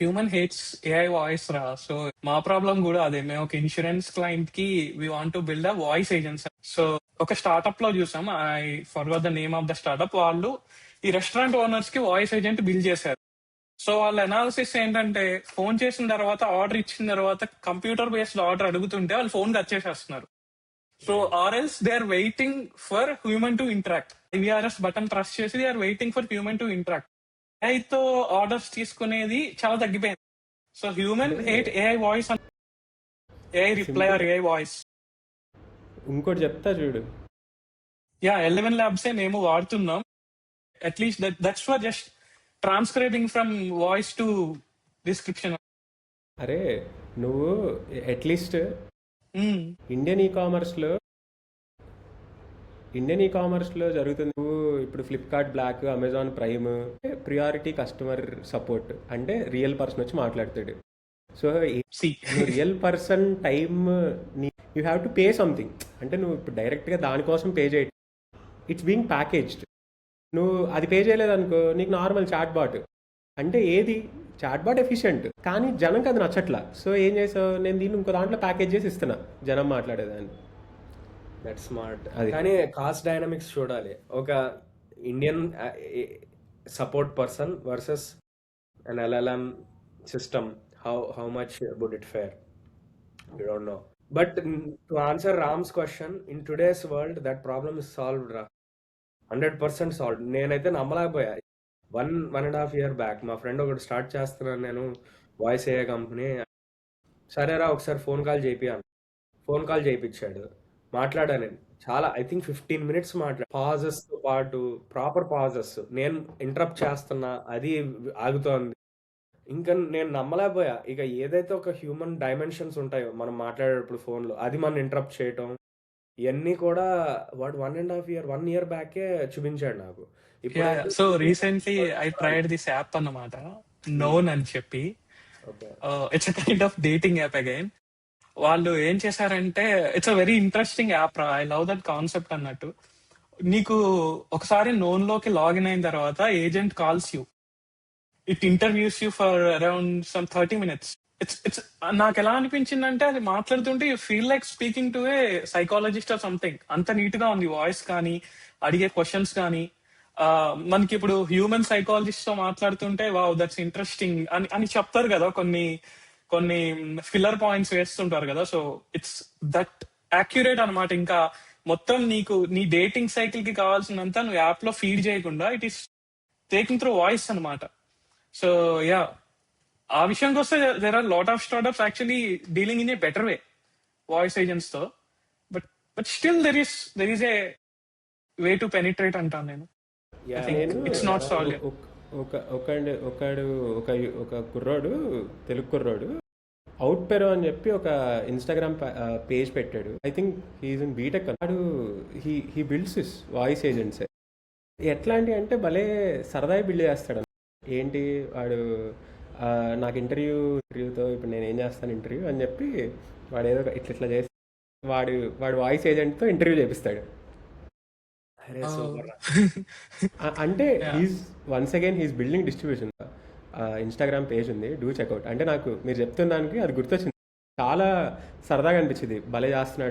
Human hates AI voice రా. So మా problem కూడా అదే. మేము ఒక ఇన్సూరెన్స్ క్లయింట్ కి we want to build a voice agency. So ఒక స్టార్ట్అప్ లో చూసాం, I forgot the name of the startup. వాళ్ళు ఈ రెస్టారెంట్ ఓనర్స్ కి వాయిస్ ఏజెంట్ బిల్డ్ చేశారు. సో వాళ్ళ అనాలిసిస్ ఏంటంటే, ఫోన్ చేసిన తర్వాత, ఆర్డర్ ఇచ్చిన తర్వాత కంప్యూటర్ బేస్డ్ ఆర్డర్ అడుగుతుంటే వాళ్ళు ఫోన్ కట్ చేసేస్తున్నారు. So or else they are waiting for human to interact. IVRS button press చేసి they are waiting for human to interact. ఏఐతో orders తీసుకునేది చాలా తగ్గిపోయింది. So human hate AI voice, AI reply are AI voice. ఇంకోటి చెప్తా చూడు. Yeah, 11 labs మేము వాడుతున్నాం. At least that's for just ట్రాన్స్క్రైబింగ్ from voice to description. అరే నువ్వు అట్లీస్ట్ ఇండియన్ ఈ కామర్స్లో జరుగుతుంది. నువ్వు ఇప్పుడు Flipkart black, Amazon Prime, priority customer support అంటే రియల్ పర్సన్ వచ్చి మాట్లాడతాడు. So real person time you have to pay something. అంటే నువ్వు ఇప్పుడు డైరెక్ట్గా దానికోసం పే చేయటం, ఇట్స్ బీయింగ్ ప్యాకేజ్డ్. నువ్వు అది పే చేయలేదనుకో, నీకు నార్మల్ చాట్ బాట్ అంటే ఏది చాట్ బాట్ ఎఫిషియెంట్, కానీ జనంకి అది నచ్చట్లా. సో ఏం చేసావు, నేను దీన్ని ఇంకో దాంట్లో ప్యాకేజ్ చేసి ఇస్తున్నా జనం మాట్లాడేదాన్ని. That smart. కానీ కాస్ట్ డైనమిక్స్ చూడాలి. ఒక Indian support person versus an LLM system, how much would it fare? You don't know. But to answer Ram's question, in today's world that problem is solved రా, 100% solved. నేనైతే నమ్మలేకపోయా. 1.5 year back మా friend ఒకటి start చేస్తున్నాను నేను, voice AI company. సరేరా ఒకసారి phone call చేయిపియాను. ఫోన్ కాల్ చేయించాడు, మాట్లాడాను నేను. చాలా, ఐ థింక్ 15 minutes పాజెస్తో పాటు, ప్రాపర్ పాజెస్. నేను ఇంటరప్ట్ చేస్తున్నా, అది ఆగుతోంది. ఇంకా నేను నమ్మలేకపోయా. ఇక ఏదైతే ఒక హ్యూమన్ డైమెన్షన్స్ ఉంటాయో మనం మాట్లాడేటప్పుడు ఫోన్లో, అది మనం ఇంటరప్ట్ చేయటం, ఇవన్నీ కూడా వాడు 1 year బ్యాకే చూపించాడు నాకు. So recently I tried this app అన్నమాట, నోన్ అని చెప్పి. It's kind of dating app again. వాళ్ళు ఏం చేశారంటే, it's a very interesting app రా, ఐ లవ్ దట్ కాన్సెప్ట్ అన్నట్టు. నీకు ఒకసారి నోన్ లోకి లాగిన్ అయిన తర్వాత agent calls you, it interviews you for around some 30 minutes. It's నాకు ఎలా అనిపించిందంటే, అది మాట్లాడుతుంటే you feel like speaking to A psychologist or something. అంత నీట్ గా ఉంది వాయిస్ కానీ, అడిగే క్వశ్చన్స్ కానీ. మనకి ఇప్పుడు హ్యూమన్ సైకాలజిస్ట్ తో మాట్లాడుతుంటే వావ్ దట్స్ ఇంట్రెస్టింగ్ అని చెప్తారు కదా, కొన్ని ఫిల్లర్ పాయింట్స్ వేస్తుంటారు కదా. సో ఇట్స్ దట్ యాక్యురేట్ అనమాట. ఇంకా మొత్తం నీకు నీ డేటింగ్ సైకిల్ కి కావాల్సినంత నువ్వు యాప్ లో ఫీడ్ చేయకుండా it is taking through voice అనమాట. సో యా, ఆ విషయానికి వస్తే there are lot of startups actually dealing in a better way voice agents తో. But still there is a way to penetrate అంటాను నేను. It's not solve. ఒక కుర్రాడు, తెలుగు కుర్రాడు, అవుట్ పెరో అని చెప్పి ఒక ఇన్స్టాగ్రామ్ పేజ్ పెట్టాడు. I think he is in BTech. వాడు he builds his voice agents. ఎట్లాంటి అంటే భలే సరదాగా బిల్డ్ చేస్తాడు. ఏంటి వాడు, నాకు ఇంటర్వ్యూతో ఇప్పుడు నేను ఏం చేస్తాను ఇంటర్వ్యూ అని చెప్పి వాడు ఏదో ఇట్లా చేసి వాడు వాయిస్ ఏజెంట్తో ఇంటర్వ్యూ చేపిస్తాడు. అంటే once again he's building distribution. Instagram page ఉంది, డూ చెక్అవుట్. అంటే నాకు మీరు చెప్తున్న దానికి అది గుర్తొచ్చింది, చాలా సరదాగా అనిపించింది. భలే చేస్తున్నాడు.